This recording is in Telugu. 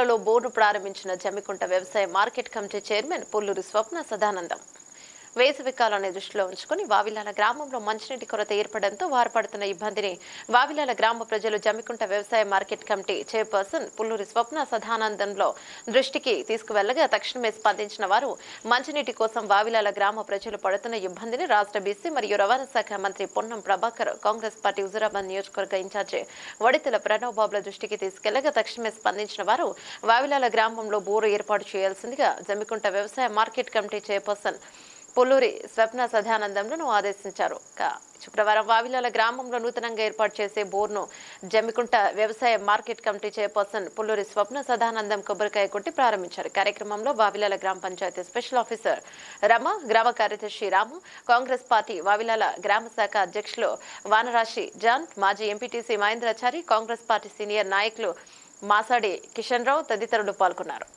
గ్రామాలలో బోర్డు ప్రారంభించిన జమ్మికుంట వ్యవసాయ మార్కెట్ కమిటీ చైర్మన్ పుల్లూరి స్వప్న సదానందం. వేసవి కాలాన్ని దృష్టిలో ఉంచుకుని వావిలాల గ్రామంలో మంచినీటి కొరత ఏర్పడంతో వారు పడుతున్న ఇబ్బందిని వావిలాల గ్రామ ప్రజలు జమ్మికుంట వ్యవసాయ మార్కెట్ కమిటీ చైర్పర్సన్ పుల్లూరి స్వప్న సదానందంలో దృష్టికి తీసుకువెళ్లగా తక్షణమే స్పందించిన వారు మంచినీటి కోసం వావిలాల గ్రామ ప్రజలు పడుతున్న ఇబ్బందిని రాష్ట్ర బీసీ మరియు రవాణా శాఖ మంత్రి పొన్నం ప్రభాకర్, కాంగ్రెస్ పార్టీ హుజూరాబాద్ నియోజకవర్గ ఇన్ఛార్జి వడితెల ప్రణవ్ బాబుల దృష్టికి తీసుకెళ్లగా తక్షణమే స్పందించిన వారు వావిలాల గ్రామంలో బోరు ఏర్పాటు చేయాల్సిందిగా జమ్మికుంట వ్యవసాయ మార్కెట్ కమిటీ చైర్పర్సన్ పుల్లూరి స్వప్న సదానందంను ఆదేశించారు. శుక్రవారం వావిలాల గ్రామంలో నూతనంగా ఏర్పాటు చేసే బోర్ను జమ్మికుంట వ్యవసాయ మార్కెట్ కమిటీ చైర్పర్సన్ పుల్లూరి స్వప్న సదానందం కొబ్బరికాయ కొట్టి ప్రారంభించారు. కార్యక్రమంలో వావిలాల గ్రామ పంచాయతీ స్పెషల్ ఆఫీసర్ రమ, గ్రామ కార్యదర్శి రాము, కాంగ్రెస్ పార్టీ వావిలాల గ్రామ శాఖ అధ్యక్షులు వానరాశి జాన్, మాజీ ఎంపీటీసీ మహేంద్రాచారి, కాంగ్రెస్ పార్టీ సీనియర్ నాయకులు మాసాడి కిషన్ రావు తదితరులు పాల్గొన్నారు.